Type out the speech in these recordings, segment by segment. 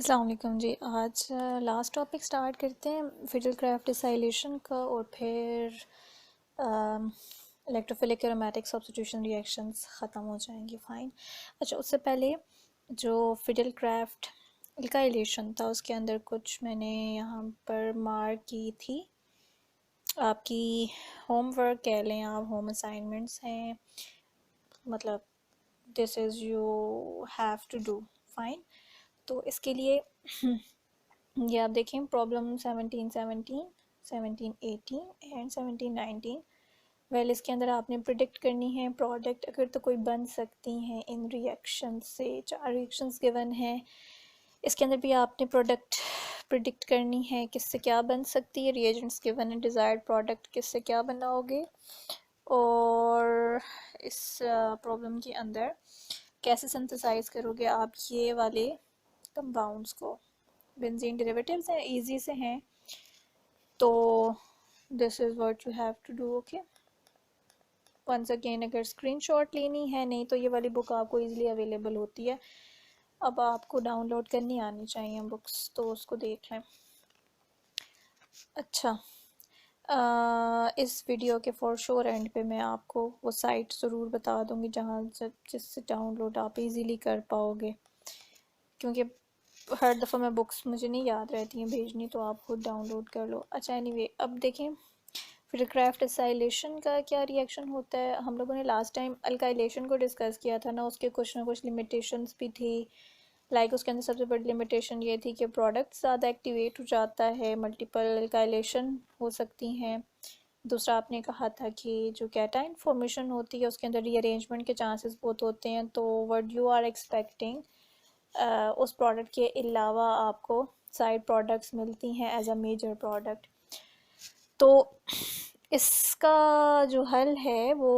अस्सलाम वालेकुम जी। आज लास्ट टॉपिक स्टार्ट करते हैं फिडल क्राफ्ट डिसाइलेशन का और फिर इलेक्ट्रोफिलिक एरोमेटिक सब्स्टिट्यूशन रिएक्शंस ख़त्म हो जाएंगी। फ़ाइन। अच्छा, उससे पहले जो फिडल क्राफ्ट एल्काइलेशन था उसके अंदर कुछ मैंने यहाँ पर मार्क की थी। आपकी होमवर्क कह लें, आप होम असाइनमेंट्स हैं, मतलब this is you have to do. Fine. तो इसके लिए ये आप देखें, प्रॉब्लम 17 18 एंड 17 19। वेल, इसके अंदर आपने प्रिडिक्ट करनी है प्रोडक्ट अगर तो कोई बन सकती हैं इन रिएक्शन से। 4 रिएक्शंस गिवन हैं। इसके अंदर भी आपने प्रोडक्ट प्रिडिक्ट करनी है किससे क्या बन सकती है। रिएजेंट्स गिवन है, डिज़ायर्ड प्रोडक्ट किससे क्या बनाओगे, और इस प्रॉब्लम के अंदर कैसे सिंथेसाइज करोगे आप ये वाले कंपाउंड्स को। बेंजीन डेरिवेटिव्स हैं, इजी से हैं, तो this is what you have to do. Okay, once again अगर स्क्रीनशॉट लेनी है, नहीं तो ये वाली बुक आपको इजीली अवेलेबल होती है। अब आपको डाउनलोड करनी आनी चाहिए बुक्स, तो उसको देख लें। अच्छा, इस वीडियो के फॉर श्योर एंड पे मैं आपको वो साइट ज़रूर बता दूँगी जहाँ जिससे डाउनलोड आप इजीली कर पाओगे, क्योंकि हर दफ़ा मैं बुक्स मुझे नहीं याद रहती हैं भेजनी, तो आप खुद डाउनलोड कर लो। अच्छा, एनीवे, अब देखें फिर क्राफ्ट एसाइलेशन का क्या रिएक्शन होता है। हम लोगों ने लास्ट टाइम अल्काइलेशन को डिस्कस किया था ना, उसके कुछ ना कुछ लिमिटेशंस भी थी। लाइक उसके अंदर सबसे बड़ी लिमिटेशन ये थी कि प्रोडक्ट ज़्यादा एक्टिवेट हो जाता है, मल्टीपल अल्काइलेशन हो सकती हैं। दूसरा आपने कहा था कि जो कैटाइन फॉर्मेशन होती है उसके अंदर रीअरेंजमेंट के चांसेस बहुत होते हैं। तो व्हाट यू आर एक्सपेक्टिंग, उस प्रोडक्ट के अलावा आपको साइड प्रोडक्ट्स मिलती हैं एज अ मेजर प्रोडक्ट। तो इसका जो हल है वो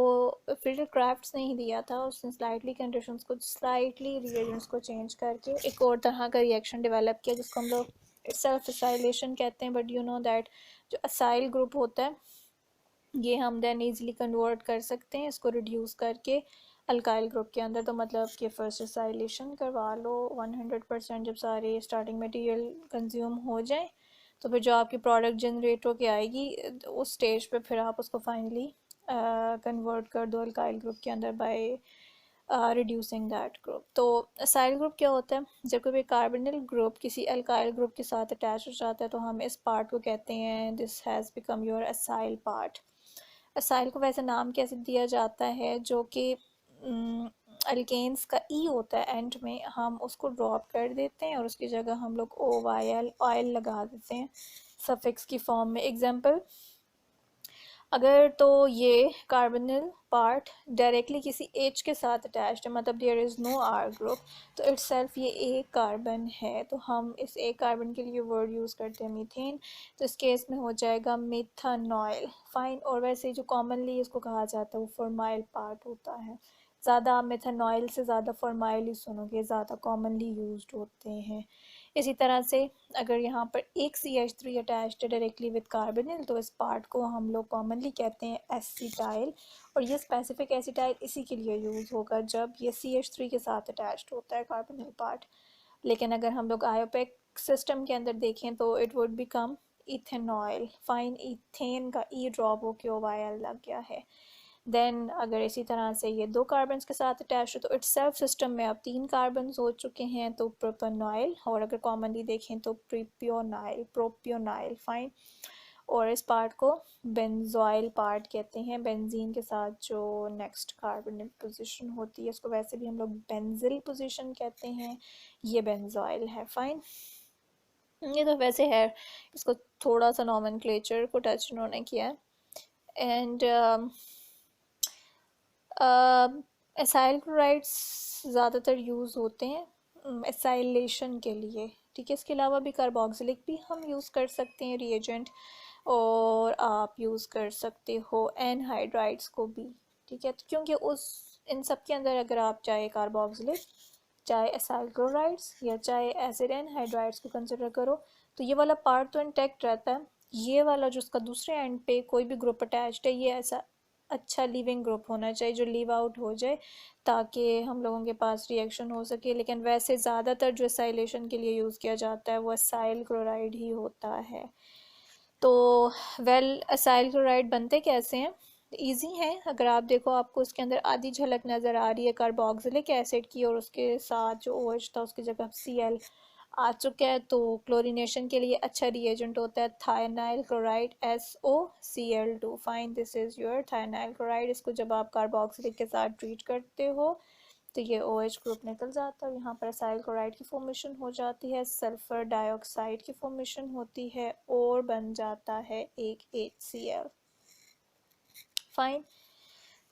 फिडल क्राफ्ट्स ने ही दिया था। उसने स्लाइटली कंडीशंस को, स्लाइटली रिएजेंट्स को चेंज करके एक और तरह का रिएक्शन डेवलप किया जिसको हम लोग सेल्फ एसाइलेशन कहते हैं। बट यू नो दैट जो असाइल ग्रुप होता है ये हम देन ईज़िली कन्वर्ट कर सकते हैं इसको रिड्यूस करके अल्काइल ग्रुप के अंदर। तो मतलब कि फर्स्ट एसाइलेशन करवा लो 100%, जब सारे स्टार्टिंग मटेरियल कंज्यूम हो जाए तो फिर जो आपकी प्रोडक्ट जनरेट होके आएगी उस स्टेज पे फिर आप उसको फाइनली कन्वर्ट कर दो अल्काइल ग्रुप के अंदर बाय रिड्यूसिंग दैट ग्रुप। तो असाइल ग्रुप क्या होता है, जब कोई कार्बोनिल ग्रुप किसी अल्काइल ग्रुप के साथ अटैच हो जाता है तो हम इस पार्ट को कहते हैं this has become your acyl part. Acyl को वैसे नाम कैसे दिया जाता है, जो कि अल्केन्स का ई होता है एंड में, हम उसको ड्रॉप कर देते हैं और उसकी जगह हम लोग ओ वाई एल ऑयल लगा देते हैं सफिक्स की फॉर्म में। एग्जांपल, अगर तो ये कार्बोनिल पार्ट डायरेक्टली किसी एच के साथ अटैच्ड है, मतलब there is no R group, तो इट्सेल्फ ये एक कार्बन है, तो हम इस एक कार्बन के लिए वर्ड यूज़ करते हैं मीथेन। तो इस केस में हो जाएगा मेथनॉइल। फाइन। और वैसे जो कॉमनली इसको कहा जाता है वो फॉर्माइल पार्ट होता है। ज़्यादा आप मेथनॉइल से ज़्यादा फॉर्माइल ही सुनोगे, ज़्यादा कॉमनली यूज्ड होते हैं। इसी तरह से अगर यहाँ पर एक CH3 अटैच्ड है डायरेक्टली विद कार्बोनिल तो इस पार्ट को हम लोग कॉमनली कहते हैं एसिटाइल। और ये स्पेसिफिक एसिटाइल इसी के लिए यूज़ होगा जब ये CH3 के साथ अटैच्ड होता है कार्बोनिल पार्ट। लेकिन अगर हम लोग आयोपेक सिस्टम के अंदर देखें तो it would become ethanoyl. Fine, ethane का ई ड्रॉप होके OYL लग गया है। देन अगर इसी तरह से ये दो कार्बन्स के साथ अटैच हो तो इट्स सेल्फ सिस्टम में अब 3 कार्बन्स हो चुके हैं, तो प्रोपेनॉइल। और अगर कॉमनली देखें तो प्रोपियोनाइल। फाइन। और इस पार्ट को बेंजोइल पार्ट कहते हैं। बेंजीन के साथ जो नेक्स्ट कार्बोनिल पोजीशन होती है इसको वैसे भी हम लोग बेंजिल पोजीशन कहते हैं, ये बेंजोइल है। फाइन। ये तो वैसे है, इसको थोड़ा सा नॉमेनक्लेचर को टच उन्होंने किया है। एंड एसाइल क्लोराइड्स ज़्यादातर यूज़ होते हैं एसाइलेशन के लिए। ठीक है, इसके अलावा भी कार्बोक्सिलिक भी हम यूज़ कर सकते हैं रिएजेंट, और आप यूज़ कर सकते हो एनहाइड्राइड्स को भी। ठीक है, तो क्योंकि उस इन सब के अंदर अगर आप चाहे कार्बोक्सिलिक, चाहे एसाइल क्लोराइड्स या चाहे एसिड एनहाइड्राइड्स को कंसिडर करो तो ये वाला पार्ट तो इंटैक्ट रहता है। ये वाला जो उसका दूसरे एंड पे कोई भी ग्रुप अटैच्ड है ये ऐसा अच्छा लिविंग ग्रुप होना चाहिए जो लीव आउट हो जाए, ताकि हम लोगों के पास रिएक्शन हो सके। लेकिन वैसे ज़्यादातर जो एसाइलेशन के लिए यूज़ किया जाता है वो असाइल क्लोराइड ही होता है। तो वेल, असाइल क्लोराइड बनते कैसे हैं? इजी है। अगर आप देखो, आपको उसके अंदर आधी झलक नज़र आ रही है कार्बोक्सिलिक एसिड की, और उसके साथ जो OH था उसकी जगह Cl आ चुका है। तो क्लोरीनेशन के लिए अच्छा रिएजेंट होता है thionyl chloride, SOCl2। Fine, this is your thionyl chloride. इसको जब आप कार्बोक्सिलिक के साथ ट्रीट करते हो तो ये OH ग्रुप निकल जाता है, यहाँ पर असाइल क्लोराइड की फॉर्मेशन हो जाती है, सल्फ़र डाइऑक्साइड की फॉर्मेशन होती है, और बन जाता है एक HCl। फाइन।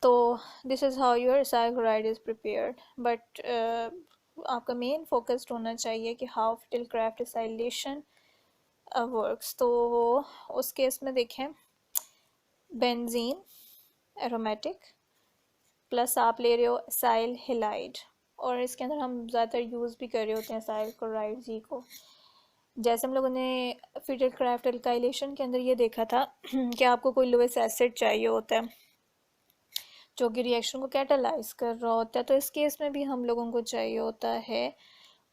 तो this is how your acyl chloride is prepared. But आपका मेन फोकस्ड होना चाहिए कि हाउ फिटिल क्राफ्ट असाइलेशन वर्क्स। तो उस केस में देखें, बेंजीन एरोमेटिक प्लस आप ले रहे हो असाइल हेलाइड, और इसके अंदर हम ज़्यादातर यूज़ भी कर रहे होते हैं असाइल क्लोराइड जी को। जैसे हम लोगों ने फिटिल क्राफ्ट अल्काइलेशन के अंदर ये देखा था कि आपको कोई लुइस एसिड चाहिए होता है जो कि रिएक्शन को कैटालाइज कर रहा होता है, तो इस केस में भी हम लोगों को चाहिए होता है।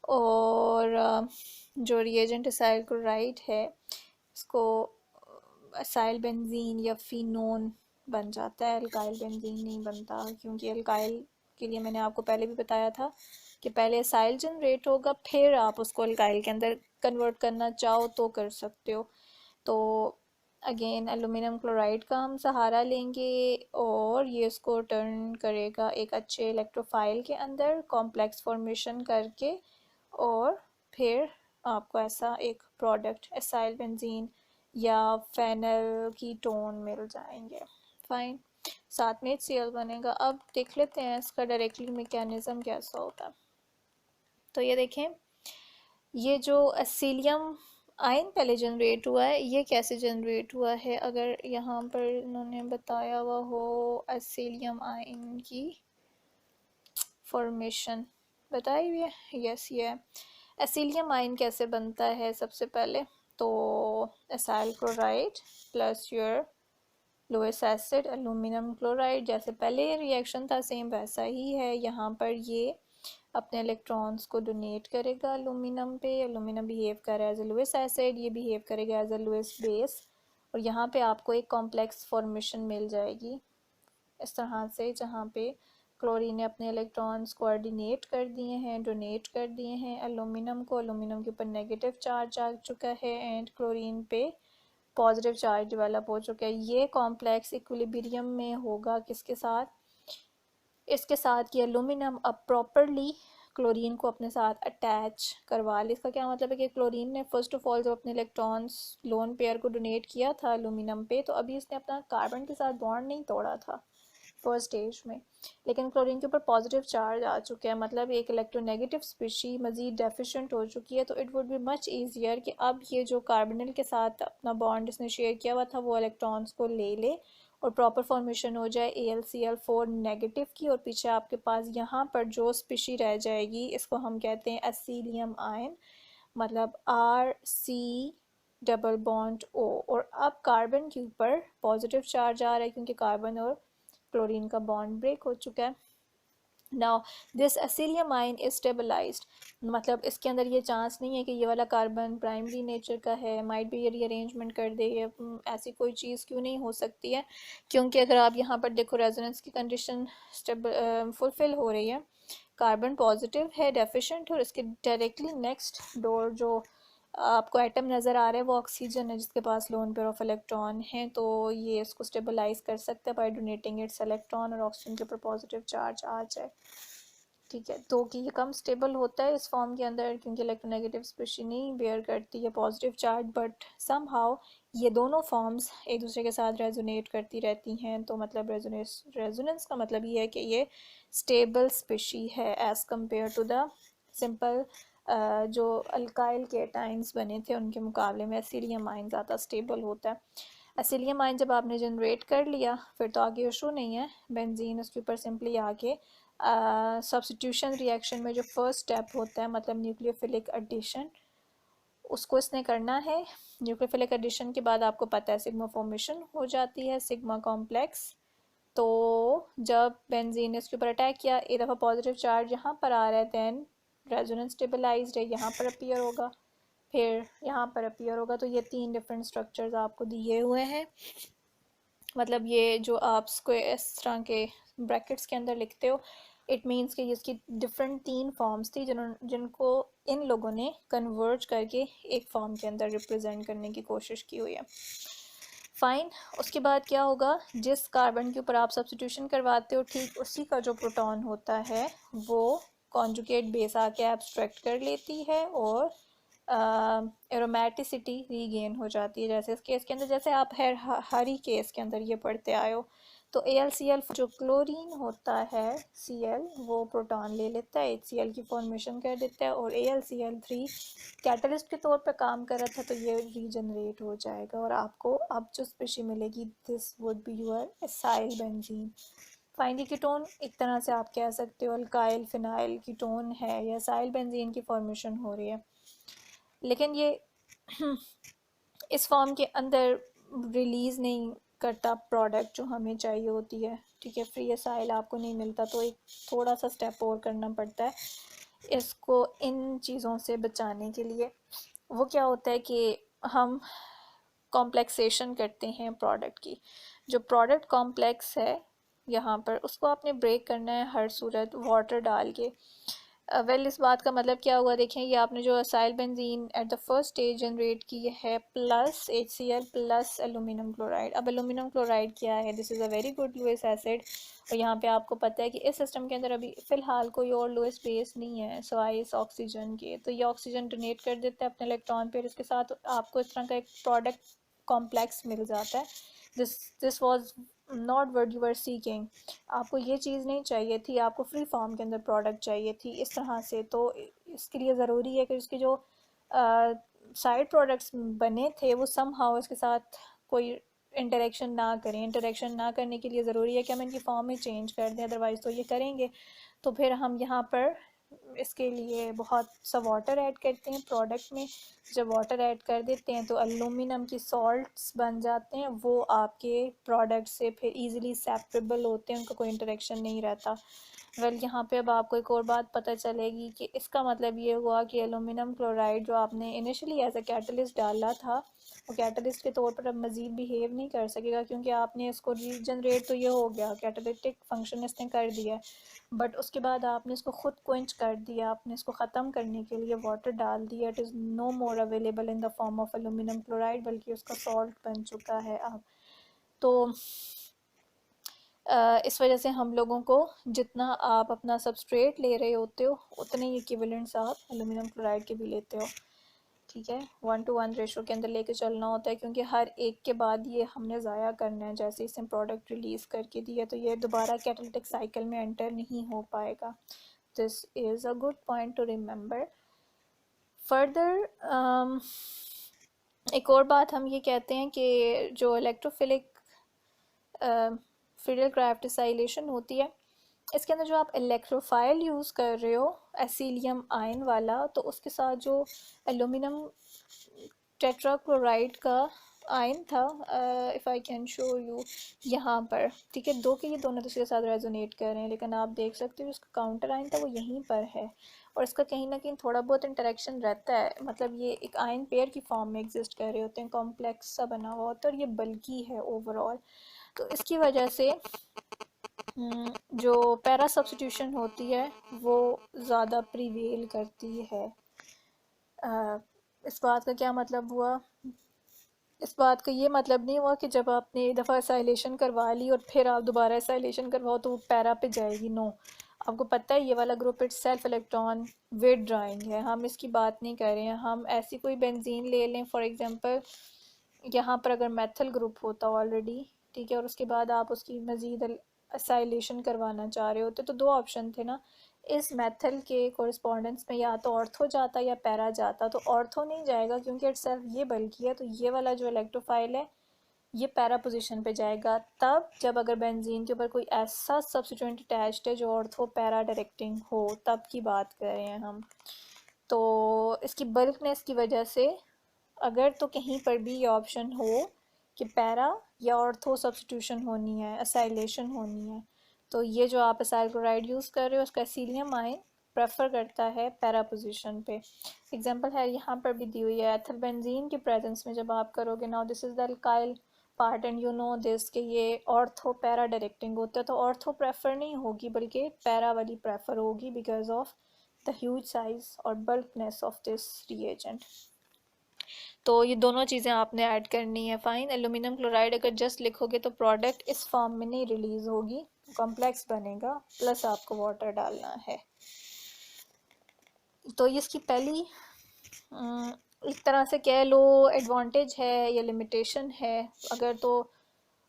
और जो रिएजेंट असाइल क्लोराइड है, इसको असाइल बेंजीन या फिनोन बन जाता है, अल्काइल बेंजीन नहीं बनता। क्योंकि अल्काइल के लिए मैंने आपको पहले भी बताया था कि पहले असाइल जनरेट होगा, फिर आप उसको अल्काइल के अंदर कन्वर्ट करना चाहो तो कर सकते हो। तो अगेन एलुमिनियम क्लोराइड का हम सहारा लेंगे, और ये इसको टर्न करेगा एक अच्छे इलेक्ट्रोफाइल के अंदर कॉम्प्लेक्स फॉर्मेशन करके, और फिर आपको ऐसा एक प्रोडक्ट एसाइल बेंजीन या फेनल कीटोन मिल जाएंगे। फाइन, साथ में HCl बनेगा। अब देख लेते हैं इसका डायरेक्टली मैकेनिज्म कैसा होता है। तो ये देखें, ये जो एसिलियम आयन पहले जनरेट हुआ है, ये कैसे जनरेट हुआ है? अगर यहाँ पर इन्होंने बताया हुआ हो एसिलियम आयन की फॉर्मेशन बताई हुई है, यस ये है। एसिलियम आयन कैसे बनता है? सबसे पहले तो acyl chloride plus your Lewis acid aluminium chloride, जैसे पहले रिएक्शन था सेम वैसा ही है। यहाँ पर ये अपने इलेक्ट्रॉन्स को डोनेट करेगा एल्यूमिनियम पे, एल्यूमिनियम बिहेव कर रहा है एज ए लुइस एसिड, ये बिहेव करेगा एज ए लुइस बेस, और यहाँ पे आपको एक कॉम्प्लेक्स फॉर्मेशन मिल जाएगी इस तरह से, जहाँ पे क्लोरीन ने अपने इलेक्ट्रॉन्स कोऑर्डिनेट कर दिए हैं, डोनेट कर दिए हैं एल्यूमिनियम को। एल्यूमिनियम के ऊपर नेगेटिव चार्ज आ चुका है एंड क्लोरीन पे पॉजिटिव चार्ज डेवलप हो चुका है। ये कॉम्प्लेक्स इक्विलिब्रियम में होगा किसके साथ? इसके साथ कि एल्यूमिनियम अब प्रॉपरली क्लोरीन को अपने साथ अटैच करवा ले। इसका क्या मतलब है कि क्लोरीन ने फर्स्ट ऑफ ऑल जब अपने इलेक्ट्रॉन्स लोन पेयर को डोनेट किया था एल्यूमिनियम पे, तो अभी इसने अपना कार्बन के साथ बॉन्ड नहीं तोड़ा था फर्स्ट स्टेज में, लेकिन क्लोरीन के ऊपर पॉजिटिव चार्ज आ चुके हैं, मतलब एक इलेक्ट्रोनेगेटिव स्पीशी मजीद डेफिशिएंट हो चुकी है। तो it would be much easier कि अब ये जो कार्बोनिल के साथ अपना बॉन्ड इसने शेयर किया हुआ था वो इलेक्ट्रॉन्स को ले ले और प्रॉपर फॉर्मेशन हो जाए AlCl4 नेगेटिव की, और पीछे आपके पास यहाँ पर जो स्पीशी रह जाएगी इसको हम कहते हैं एसिलियम आयन, मतलब RC डबल बॉन्ड O। और अब कार्बन के ऊपर पॉजिटिव चार्ज आ रहा है क्योंकि कार्बन और क्लोरीन का बॉन्ड ब्रेक हो चुका है। Now this acylium ion is stabilised, मतलब इसके अंदर ये चांस नहीं है कि ये वाला कार्बन प्राइमरी नेचर का है, माइट भी ये रीअरेंजमेंट कर दे, ऐसी कोई चीज़ क्यों नहीं हो सकती है? क्योंकि अगर आप यहाँ पर देखो रेजोनेंस की कंडीशन फुलफिल हो रही है, कार्बन पॉजिटिव है डेफिशिएंट, और इसके डायरेक्टली नेक्स्ट डोर जो आपको एटम नज़र आ रहा है वो ऑक्सीजन है जिसके पास लोन पेयर ऑफ इलेक्ट्रॉन है। तो ये इसको स्टेबलाइज कर सकता है बाय डोनेटिंग इट्स इलेक्ट्रॉन, और ऑक्सीजन के ऊपर पॉजिटिव चार्ज आ जाए। ठीक है, तो कि ये कम स्टेबल होता है इस फॉर्म के अंदर क्योंकि इलेक्ट्रोनेगेटिव स्पीशी नहीं बेयर करती है पॉजिटिव चार्ज, बट समहाउ ये दोनों फॉर्म्स एक दूसरे के साथ रेजोनेट करती रहती हैं। तो मतलब रेजोनेंस का मतलब ये है कि ये स्टेबल स्पीशी है as compared to the simple जो अल्काइल केटाइंस बने थे उनके मुकाबले में एसिलियम आयन ज़्यादा स्टेबल होता है। एसिलियम आयन जब आपने जनरेट कर लिया फिर तो आगे इशू नहीं है, बेंजीन उसके ऊपर सिंपली आके सब्स्टिट्यूशन रिएक्शन में जो फर्स्ट स्टेप होता है मतलब न्यूक्लियोफिलिक एडिशन, उसको इसने करना है। न्यूक्लियोफिलिक एडिशन के बाद आपको पता है सिग्मा फॉर्मेशन हो जाती है, सिग्मा कॉम्प्लेक्स। तो जब बेंजीन ने इसके ऊपर अटैक किया, एक दफ़ा पॉजिटिव चार्ज यहाँ पर आ रहा है, दैन रेजोनेंस स्टेबलाइज्ड है, यहाँ पर अपीयर होगा, फिर यहाँ पर अपीयर होगा। तो ये 3 डिफरेंट स्ट्रक्चर्स आपको दिए हुए हैं। मतलब ये जो आप इसको इस तरह के ब्रैकेट्स के अंदर लिखते हो, इट मीन्स कि इसकी डिफरेंट 3 फॉर्म्स थी जिनको इन लोगों ने कन्वर्ज करके एक फॉर्म के अंदर रिप्रेजेंट करने की कोशिश की हुई है। फाइन। उसके बाद क्या होगा, जिस कार्बन के ऊपर आप सब्स्टिट्यूशन करवाते हो, ठीक उसी का जो प्रोटॉन होता है वो कॉन्जुगेट बेस आके एब्स्ट्रैक्ट कर लेती है और एरोमेटिसिटी रीगेन हो जाती है। जैसे इस केस के अंदर, जैसे आप हर ही केस के अंदर ये पढ़ते आए हो, तो AlCl जो क्लोरीन होता है Cl वो प्रोटॉन ले लेता है, HCl की फॉर्मेशन कर देता है, और AlCl3 कैटलिस्ट के तौर पे काम कर रहा था, तो ये रीजनरेट हो जाएगा और आपको अब जो स्पेशी मिलेगी, this would be your acyl benzene. Finally ketone एक तरह से आप कह सकते हो अल्काइल फिनाइल कीटोन है, या एसाइल बेंजीन की फॉर्मेशन हो रही है, लेकिन ये इस फॉर्म के अंदर रिलीज़ नहीं करता प्रोडक्ट जो हमें चाहिए होती है। ठीक है, फ्री एसाइल आपको नहीं मिलता, तो एक थोड़ा सा स्टेप और करना पड़ता है इसको इन चीज़ों से बचाने के लिए। वो क्या होता है कि हम कॉम्प्लेक्सेशन करते हैं प्रोडक्ट की। जो प्रोडक्ट कॉम्प्लेक्स है यहाँ पर, उसको आपने ब्रेक करना है हर सूरत वाटर डाल के। वेल इस बात का मतलब क्या हुआ, देखें ये आपने जो acyl benzene at the first stage generate की है plus HCl plus aluminium chloride. अब एलुमिनियम क्लोराइड क्या है, this is a very good Lewis acid, और यहाँ पे आपको पता है कि इस सिस्टम के अंदर अभी फ़िलहाल कोई और लुइस बेस नहीं है सिवाय इस ऑक्सीजन के। तो ये ऑक्सीजन डोनेट कर देता है अपने इलेक्ट्रॉन पे, इसके साथ आपको इस तरह का एक प्रोडक्ट कॉम्प्लेक्स मिल जाता है। This was not word you are seeking. आपको ये चीज़ नहीं चाहिए थी, आपको फ्री फॉर्म के अंदर प्रोडक्ट चाहिए थी इस तरह से। तो इसके लिए ज़रूरी है कि इसके जो साइड प्रोडक्ट्स बने थे वो सम हाउ इसके साथ कोई इंटरेक्शन ना करें। इंटरेक्शन ना करने के लिए ज़रूरी है कि हम इनकी फॉर्म में चेंज कर दें, अदरवाइज़ तो ये करेंगे। तो फिर हम यहाँ पर इसके लिए बहुत सा वाटर ऐड करते हैं प्रोडक्ट में। जब वाटर ऐड कर देते हैं तो एलुमिनियम की सॉल्ट्स बन जाते हैं, वो आपके प्रोडक्ट से फिर इजीली सेपरेबल होते हैं, उनका कोई इंटरेक्शन नहीं रहता। वेल यहाँ पे अब आपको एक और बात पता चलेगी कि इसका मतलब ये हुआ कि एलुमिनियम क्लोराइड जो आपने इनिशियली एज अ कैटलिस्ट डाला था, वो कैटलिस्ट के तौर पर अब मज़ीद बिहेव नहीं कर सकेगा, क्योंकि आपने इसको रीजनरेट तो ये हो गया, कैटालिटिक फंक्शन इसने कर दिया, बट उसके बाद आपने इसको ख़ुद क्वेंच कर दिया, आपने इसको ख़त्म करने के लिए वाटर डाल दिया। It is no more available in the form of aluminium chloride, बल्कि उसका सॉल्ट बन चुका है अब। तो इस वजह से हम लोगों को जितना आप अपना सबस्ट्रेट ले रहे होते हो उतने ही इक्विवेलेंट्स आप एलुमिनियम क्लोराइड के भी लेते हो। ठीक है, 1:1 रेशो के अंदर लेके चलना होता है, क्योंकि हर एक के बाद ये हमने ज़ाया करना है। जैसे इसने प्रोडक्ट रिलीज़ करके दिया तो ये दोबारा कैटालिटिक साइकिल में एंटर नहीं हो पाएगा। This is a good point two remember. Further एक और बात हम ये कहते हैं कि जो इलेक्ट्रोफिलिक फिडल क्राफ्टिसाइलेशन होती है, इसके अंदर जो आप इलेक्ट्रोफाइल यूज़ कर रहे हो एसिलियम आयन वाला, तो उसके साथ जो एलुमिनियम टेट्राक्लोराइड का आयन था, if I can show you यहाँ पर, ठीक है, दो के ये दोनों दूसरे के साथ रेजोनेट कर रहे हैं, लेकिन आप देख सकते हो इसका काउंटर आयन था वो यहीं पर है, और इसका कहीं ना कहीं थोड़ा बहुत इंटरेक्शन रहता है। मतलब ये एक आयन पेयर की फॉर्म में एग्जिस्ट कर रहे होते हैं, कॉम्प्लेक्स सा बना हुआ होता है, और ये बल्कि है ओवरऑल। तो इसकी वजह से जो पैरा सब्स्टिट्यूशन होती है वो ज़्यादा प्रिवेल करती है। इस बात का क्या मतलब हुआ, इस बात का ये मतलब नहीं हुआ कि जब आपने एक दफ़ा एसाइलेशन करवा ली और फिर आप दोबारा एसाइलेशन करवाओ तो वो पैरा पे जाएगी। नो, आपको पता है ये वाला ग्रुप इट सेल्फ इलेक्ट्रॉन विथड्राइंग है, हम इसकी बात नहीं कर रहे हैं। हम ऐसी कोई बेंजीन ले लें, फॉर एग्जांपल यहाँ पर अगर मेथल ग्रुप होता ऑलरेडी, ठीक है, और उसके बाद आप उसकी मज़ीद एसाइलेशन करवाना चाह रहे होते, तो दो ऑप्शन थे ना, इस मेथल के कोरिस्पोंडेंस में या तो ऑर्थो जाता या पैरा जाता। तो ऑर्थो नहीं जाएगा क्योंकि इट सेल्फ ये बल्कि है, तो ये वाला जो इलेक्ट्रोफाइल है ये पैरा पोजीशन पे जाएगा। तब जब अगर बेंजीन के ऊपर कोई ऐसा सब्स्टिट्यूएंट अटैच्ड है जो ऑर्थो पैरा डायरेक्टिंग हो, तब की बात कर रहे हैं हम। तो इसकी बल्कनेस की वजह से अगर तो कहीं पर भी ये ऑप्शन हो कि पैरा या ऑर्थो सब्स्टिट्यूशन होनी है, असाइलेशन होनी है। तो ये जो आप असाइल क्लोराइड यूज़ कर रहे हो उसका एसिलियम आयन प्रेफर करता है पैरा पोजीशन पे। एग्जांपल है यहाँ पर भी दी हुई है, एथिल बेंजीन के प्रेजेंस में जब आप करोगे, now this is the alkyl part and you know this कि ये ऑर्थो पैरा डायरेक्टिंग होता है, तो ऑर्थो प्रेफर नहीं होगी बल्कि पैरा वाली प्रेफर होगी because of the huge size और बल्कनेस ऑफ दिस रिएजेंट। तो ये दोनों चीज़ें आपने ऐड करनी है। फाइन, एल्यूमिनियम क्लोराइड अगर जस्ट लिखोगे तो प्रोडक्ट इस फॉर्म में नहीं रिलीज होगी, कॉम्प्लेक्स बनेगा, प्लस आपको वाटर डालना है। तो ये इसकी पहली एक तरह से कह लो एडवांटेज है या लिमिटेशन है। अगर तो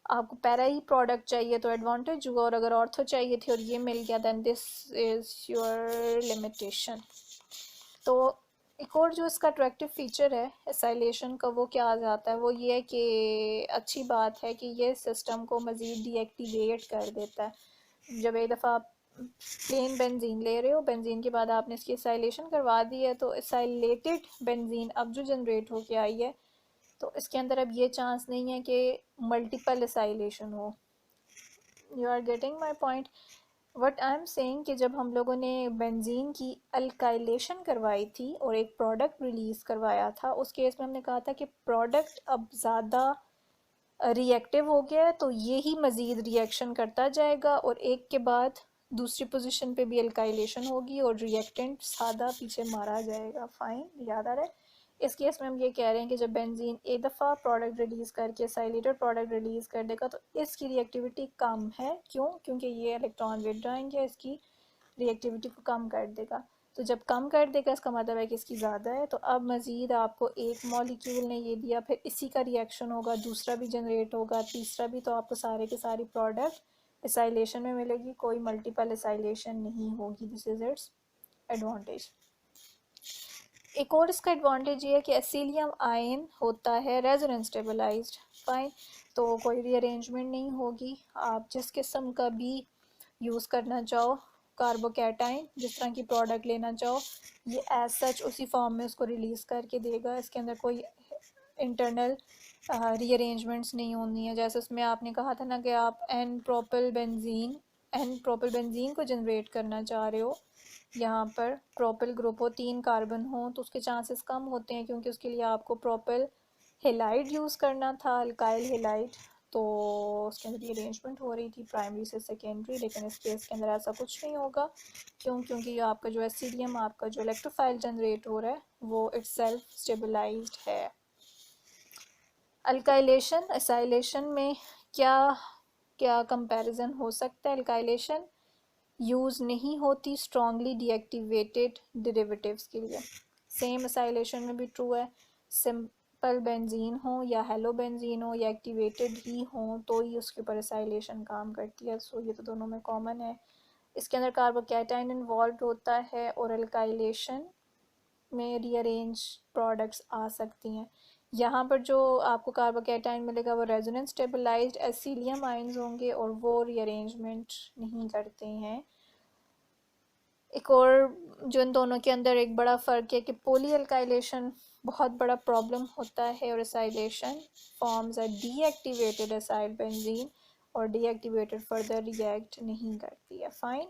आपको पैरा ही प्रोडक्ट चाहिए तो एडवांटेज हुआ, और अगर ऑर्थो चाहिए थी और ये मिल गया then this is your limitation. तो एक और जो इसका अट्रैक्टिव फीचर है एसाइलेशन का वो क्या आ जाता है, वो ये है कि अच्छी बात है कि ये सिस्टम को मज़ीद डीएक्टिवेट कर देता है। जब एक दफ़ा आप प्लेन बेंजीन ले रहे हो, बेंजीन के बाद आपने इसकी एसाइलेशन करवा दी है, तो एसाइलेटेड बेंजीन अब जो जनरेट होके आई है तो इसके अंदर अब ये चांस नहीं है कि मल्टीपल एसाइलेशन हो। You are getting my point. What I am saying कि जब हम लोगों ने बेंजीन की अल्काइलेशन करवाई थी और एक प्रोडक्ट रिलीज़ करवाया था, उस केस में हमने कहा था कि प्रोडक्ट अब ज़्यादा रिएक्टिव हो गया है, तो ये ही मज़ीद रिएक्शन करता जाएगा और एक के बाद दूसरी पोजीशन पे भी अल्काइलेशन होगी और रिएक्टेंट सादा पीछे मारा जाएगा। फाइन, याद आ रहा है। इस केस में हम ये कह रहे हैं कि जब बेंजीन एक दफ़ा प्रोडक्ट रिलीज़ करके साइलेटेड प्रोडक्ट रिलीज़ कर देगा तो इसकी रिएक्टिविटी कम है। क्यों? क्योंकि ये इलेक्ट्रॉन विदड्रॉइंग है, इसकी रिएक्टिविटी को कम कर देगा। तो जब कम कर देगा इसका मतलब है कि इसकी ज़्यादा है। तो अब मज़ीद आपको एक मॉलिक्यूल ने ये दिया, फिर इसी का रिएक्शन होगा, दूसरा भी जनरेट होगा, तीसरा भी, तो आपको सारे के सारी प्रोडक्ट एसाइलेशन में मिलेगी, कोई मल्टीपल एसाइलेशन नहीं होगी। This is it's advantage. एक और इसका एडवांटेज ये है कि एसिलियम आयन होता है रेजोनेंस स्टेबलाइज्ड। फाइन, तो कोई रीअरेंजमेंट नहीं होगी। आप जिस किस्म का भी यूज़ करना चाहो, कार्बोकैटाइन जिस तरह की प्रोडक्ट लेना चाहो, ये एज सच उसी फॉर्म में उसको रिलीज़ करके देगा। इसके अंदर कोई इंटरनल रीअरेंजमेंट्स नहीं होनी है। जैसे उसमें आपने कहा था ना कि आप एन प्रोपिल बेंजीन को जनरेट करना चाह रहे हो, यहाँ पर प्रोपिल ग्रुप हो, 3 कार्बन हो, तो उसके चांसेस कम होते हैं क्योंकि उसके लिए आपको प्रोपिल हेलाइड यूज़ करना था, अल्काइल हेलाइड। तो उसके अंदर ये अरेंजमेंट हो रही थी प्राइमरी से सेकेंडरी, लेकिन इस केस के अंदर ऐसा कुछ नहीं होगा। क्यों? क्योंकि ये आपका जो एसिडियम, आपका जो इलेक्ट्रोफाइल जनरेट हो रहा है वो इटसेल्फ स्टेबलाइज्ड है। अल्काइलेशन एसाइलेशन में क्या क्या कंपैरिजन हो सकता है? अल्काइलेशन यूज़ नहीं होती स्ट्रॉन्गली डीएक्टिवेटेड डेरिवेटिव्स के लिए। सेम एसाइलेशन में भी ट्रू है। सिंपल बेंजीन हो या हेलो बेंजीन हो या एक्टिवेटेड ही हो तो ही उसके ऊपर एसाइलेशन काम करती है। सो ये तो दोनों में कॉमन है। इसके अंदर कार्बोकैटाइन इन्वॉल्व होता है और अल्काइलेशन में रीअरेंज प्रोडक्ट्स आ सकती हैं। यहाँ पर जो आपको कार्बोकैटाइन मिलेगा वो रेजोनेंस स्टेबलाइज्ड एसिलियम आयंस होंगे और वो रीअरेंजमेंट नहीं करते हैं। एक और जो इन दोनों के अंदर एक बड़ा फ़र्क है कि पॉली अल्काइलेशन बहुत बड़ा प्रॉब्लम होता है और acylation forms a deactivated acyl benzene और डीएक्टिवेटेड फर्दर रिएक्ट नहीं करती है। फाइन।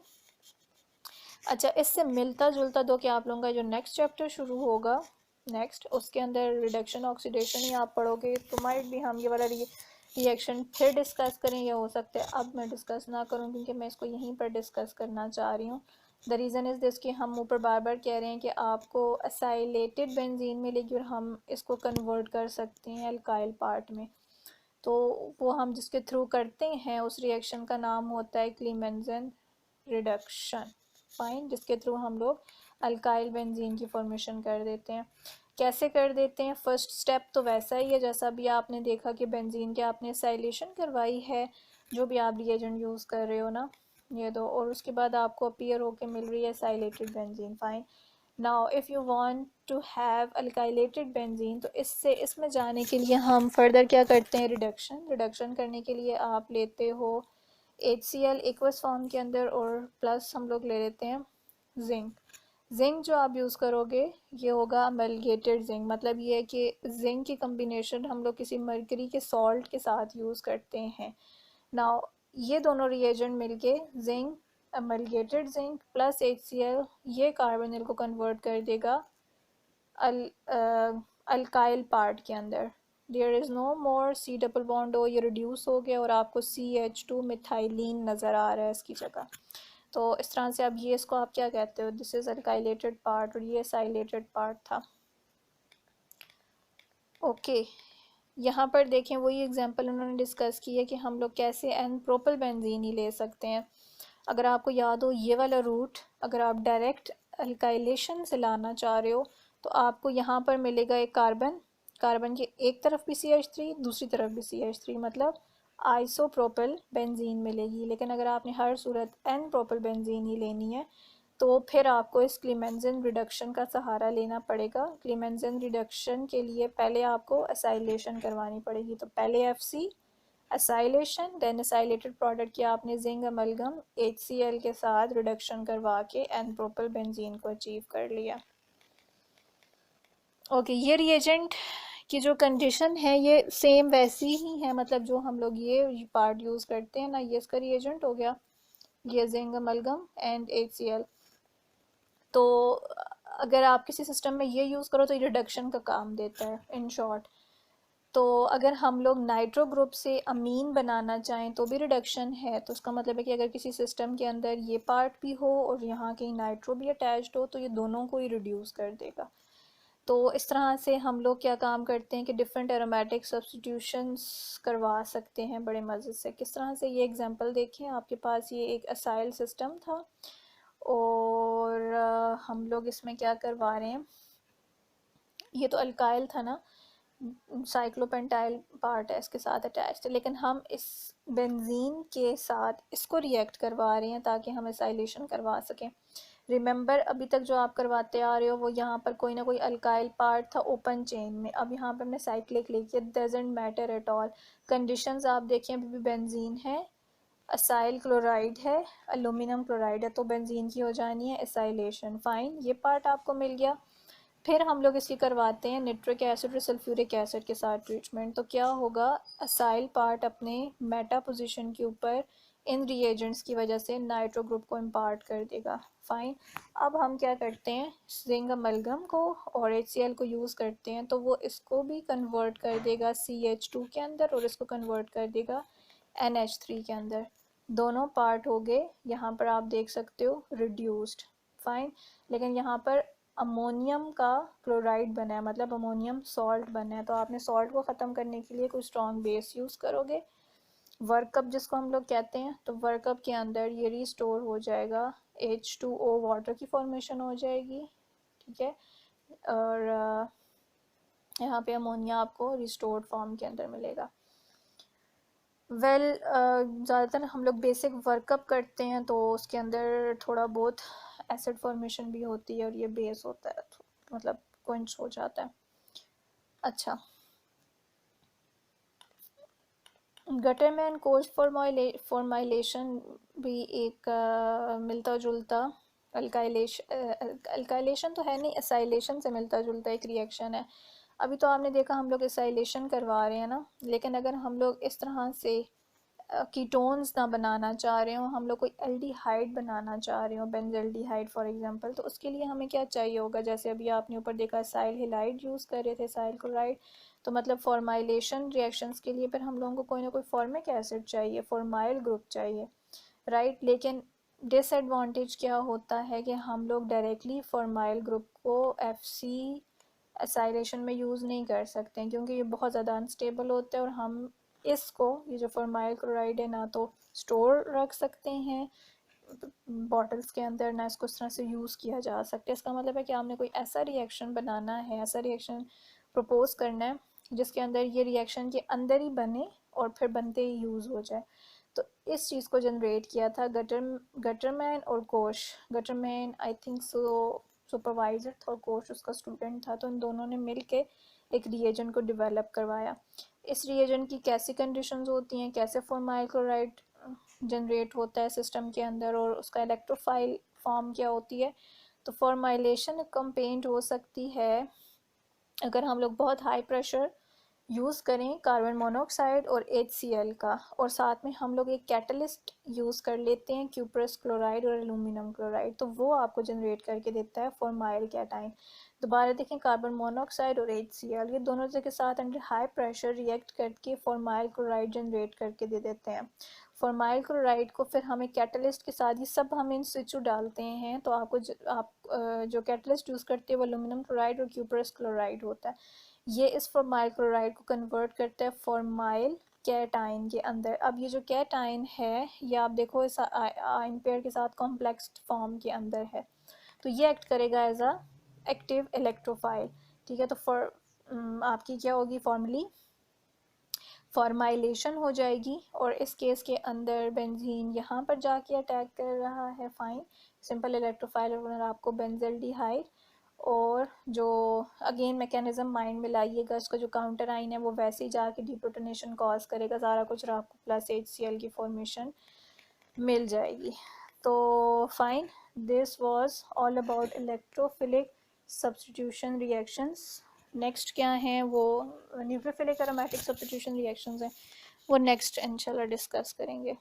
अच्छा, इससे मिलता जुलता दो कि आप लोगों का जो नेक्स्ट चैप्टर शुरू होगा नेक्स्ट, उसके अंदर रिडक्शन ऑक्सीडेशन ही आप पढ़ोगे, तो माइट भी हम ये वाला रिएक्शन फिर डिस्कस करें, या हो सकता है अब मैं डिस्कस ना करूं क्योंकि मैं इसको यहीं पर डिस्कस करना चाह रही हूँ। द रीज़न इज़ दिस कि हम ऊपर बार बार कह रहे हैं कि आपको एसाइलेटेड बेंजीन मिलेगी और हम इसको कन्वर्ट कर सकते हैं अल्काइल पार्ट में। तो वो हम जिसके थ्रू करते हैं उस रिएक्शन का नाम होता है क्लीमेंजन रिडक्शन। फाइन, जिसके थ्रू हम लोग अल्काइल बेंजीन की फॉर्मेशन कर देते हैं। कैसे कर देते हैं? फर्स्ट स्टेप तो वैसा ही है जैसा भी आपने देखा कि बेंजीन के आपने एसाइलेशन करवाई है, जो भी आप रिएजेंट यूज़ कर रहे हो ना, ये दो, और उसके बाद आपको अपीयर होके मिल रही है acylated benzene. Fine, now if you want to have alkylated benzene, तो इसमें जाने के लिए हम फर्दर क्या करते हैं? रिडक्शन करने के लिए आप लेते हो HCl एक्वस फॉर्म के अंदर और प्लस हम लोग ले लेते हैं जिंक। जिंक जो आप यूज़ करोगे ये होगा अमलगेटेड जिंक, मतलब ये है कि जिंक की कम्बिनेशन हम लोग किसी मरकरी के सॉल्ट के साथ यूज़ करते हैं। नाउ ये दोनों रिएजेंट मिलके zinc, amalgamated zinc plus HCl, ये कार्बोनिल को कन्वर्ट कर देगा अल्काइल पार्ट के अंदर। There is no more C double bond हो, ये रिड्यूस हो गया और आपको CH2 मिथाइलिन नज़र आ रहा है इसकी जगह। तो इस तरह से अब ये इसको आप क्या कहते हो, दिस इज़ अल्काइलेटेड पार्ट और ये साइलेटेड पार्ट था। ओके यहाँ पर देखें वही एग्जांपल उन्होंने डिस्कस की है कि हम लोग कैसे एन प्रोपल बेंजीन ही ले सकते हैं। अगर आपको याद हो ये वाला रूट, अगर आप डायरेक्ट अल्काइलेशन से लाना चाह रहे हो तो आपको यहाँ पर मिलेगा एक कार्बन, कार्बन के एक तरफ भी CH3 दूसरी तरफ भी CH3, मतलब आइसोप्रोपिल बेंजीन मिलेगी। लेकिन अगर आपने हर सूरत एन प्रोपिल बेंजीन ही लेनी है तो फिर आपको इस क्लीमेंजन रिडक्शन का सहारा लेना पड़ेगा। क्लीमेंजन रिडक्शन के लिए पहले आपको असाइलेशन करवानी पड़ेगी, तो पहले FC असाइलेशन, देन असाइलेटेड प्रोडक्ट की आपने जिंक अमलगम HCl के साथ रिडक्शन करवा के एन प्रोपिल बेंजीन को अचीव कर लिया। ओके ये रिएजेंट की जो कंडीशन है ये सेम वैसी ही है, मतलब जो हम लोग ये पार्ट यूज़ करते हैं ना, ये इसका रिएजेंट हो गया, ये जिंक अमलगम एंड HCl। तो अगर आप किसी सिस्टम में ये यूज़ करो तो ये रिडक्शन का काम देता है इन शॉर्ट। तो अगर हम लोग नाइट्रो ग्रुप से अमीन बनाना चाहें तो भी रिडक्शन है, तो उसका मतलब है कि अगर किसी सिस्टम के अंदर ये पार्ट भी हो और यहाँ कहीं नाइट्रो भी अटैच्ड हो तो ये दोनों को ही रिड्यूस कर देगा। तो इस तरह से हम लोग क्या काम करते हैं कि डिफरेंट एरोमेटिक सब्स्टिट्यूशंस करवा सकते हैं बड़े मज़े से। किस तरह से, ये एग्जांपल देखें, आपके पास ये एक असाइल सिस्टम था और हम लोग इसमें क्या करवा रहे हैं, ये तो अल्काइल था ना, साइक्लोपेंटाइल पार्ट है इसके साथ अटैच्ड, लेकिन हम इस बेंजीन के साथ इसको रिएक्ट करवा रहे हैं ताकि हम एसाइलेशन करवा सकें। रिमेंबर अभी तक जो आप करवाते आ रहे हो वो यहाँ पर कोई ना कोई अल्काइल पार्ट था ओपन चेन में, अब यहाँ पर हमने साइक्लिक लिखी है, doesn't matter at all. Conditions आप देखें, अभी भी बेंजीन है, असाइल क्लोराइड है, एल्यूमिनियम क्लोराइड है, तो बेंजीन की हो जानी है एसाइलेशन। फाइन, ये पार्ट आपको मिल गया। फिर हम लोग इसकी करवाते हैं निट्रिक एसिड और सल्फ्यूरिक एसिड के साथ ट्रीटमेंट, तो क्या होगा, असाइल पार्ट अपने मेटा पोजीशन के ऊपर इन रिएजेंट्स की वजह से नाइट्रो ग्रुप को इम्पार्ट कर देगा। फाइन, अब हम क्या करते हैं, जिंक अमलगम को और HCl को यूज़ करते हैं तो वो इसको भी कन्वर्ट कर देगा CH2 के अंदर और इसको कन्वर्ट कर देगा NH3 के अंदर। दोनों पार्ट हो गए यहाँ पर आप देख सकते हो रिड्यूस्ड। फाइन, लेकिन यहाँ पर अमोनियम का क्लोराइड बना है, मतलब अमोनियम सॉल्ट बना है, तो आपने सॉल्ट को ख़त्म करने के लिए कोई स्ट्रॉन्ग बेस यूज़ करोगे, वर्कअप जिसको हम लोग कहते हैं, तो वर्कअप के अंदर ये रिस्टोर हो जाएगा, H2O वाटर की फॉर्मेशन हो जाएगी, ठीक है, और यहाँ पे अमोनिया आपको रिस्टोर्ड फॉर्म के अंदर मिलेगा। ज़्यादातर हम लोग बेसिक वर्कअप करते हैं तो उसके अंदर थोड़ा बहुत एसिड फॉर्मेशन भी होती है और ये बेस होता है, तो मतलब क्विंच हो जाता है। अच्छा, गटरमैन कोस्ट फॉर्माइलेशन भी एक मिलता जुलता अल्काइलेशन तो है नहीं, एसाइलेशन से मिलता जुलता एक रिएक्शन है। अभी तो आपने देखा हम लोग एसाइलेशन करवा रहे हैं ना, लेकिन अगर हम लोग इस तरह से कीटोन्स ना बनाना चाह रहे हो, हम लोग कोई एल्डिहाइड बनाना चाह रहे हो, बेंजल्डिहाइड फॉर एग्जांपल, तो उसके लिए हमें क्या चाहिए होगा, जैसे अभी आपने ऊपर देखा असाइल हैलाइड यूज़ कर रहे थे, असाइल क्लोराइड, तो मतलब फॉर्माइलेशन रिएक्शंस के लिए फिर हम लोगों को कोई ना कोई फॉर्मिक एसिड चाहिए, फॉर्माइल ग्रुप चाहिए, राइट। लेकिन डिसएडवांटेज क्या होता है कि हम लोग डायरेक्टली फॉर्माइल ग्रुप को FC एसाइलेशन में यूज़ नहीं कर सकते हैं क्योंकि ये बहुत ज़्यादा अनस्टेबल होता है और हम इसको, ये जो फॉर्माइल क्लोराइड है, ना तो स्टोर रख सकते हैं बॉटल्स के अंदर, ना इसको इस तरह से यूज़ किया जा सकता है। इसका मतलब है कि आपने कोई ऐसा रिएक्शन बनाना है, ऐसा रिएक्शन प्रपोज करना है जिसके अंदर ये रिएक्शन के अंदर ही बने और फिर बनते ही यूज़ हो जाए। तो इस चीज़ को जनरेट किया था गटरमैन और कोश। गटरमैन आई थिंक सुपरवाइज़र था और कोश उसका स्टूडेंट था, तो इन दोनों ने मिल के एक रिएजेंट को डेवलप करवाया। इस रिएजेंट की कैसी कंडीशंस होती हैं, कैसे फॉर्माइल क्लोराइड जनरेट होता है सिस्टम के अंदर और उसका इलेक्ट्रोफाइल फॉर्म क्या होती है, तो फॉर्माइलेशन कंपेंट हो सकती है अगर हम लोग बहुत हाई प्रेशर यूज़ करें कार्बन मोनोऑक्साइड और HCl का, और साथ में हम लोग एक कैटलिस्ट यूज़ कर लेते हैं क्यूप्रस क्लोराइड और एल्यूमिनियम क्लोराइड, तो वो आपको जनरेट करके देता है फॉर्माइल कैटाइन। दोबारा देखें, कार्बन मोनोऑक्साइड और HCl ये दोनों के साथ अंडर हाई प्रेशर रिएक्ट करके फॉर्माइल क्लोराइड जनरेट करके दे देते हैं। फॉर्माइल क्लोराइड को फिर हम एक कैटलिस्ट के साथ, ये सब हम इन सिचु डालते हैं, तो आपको आप जो कैटलिस्ट यूज़ करते हैं वो एल्यूमिनियम क्लोराइड और क्यूप्रस क्लोराइड होता है। ये इस फॉर्माइल क्लोराइड को कन्वर्ट करता है फॉर्माइल कैटाइन के अंदर। अब ये जो कैटाइन है ये आप देखो इस आयन पेयर के साथ कॉम्प्लेक्स फॉर्म के अंदर है, तो ये एक्ट करेगा एज अ एक्टिव इलेक्ट्रोफाइल। ठीक है, तो आपकी क्या होगी फॉर्मली फॉर्माइलेशन हो जाएगी, और इस केस के अंदर बेंजीन यहाँ पर जाके अटैक कर रहा है, फाइन, सिंपल इलेक्ट्रोफाइल और आपको बेंजल्डिहाइड, और जो अगेन मैकेनिज्म माइंड में लाइएगा, इसका जो काउंटर आइन है वो वैसे ही जाके डिप्रोटोनेशन कॉज करेगा सारा कुछ, और आपको प्लस HCl की फॉर्मेशन मिल जाएगी। तो fine, this was all about electrophilic substitution reactions. Next क्या है वो न्यूक्लियोफिलिक एरोमेटिक सब्स्टिट्यूशन रिएक्शंस हैं, वो नेक्स्ट इंशाल्लाह डिस्कस करेंगे।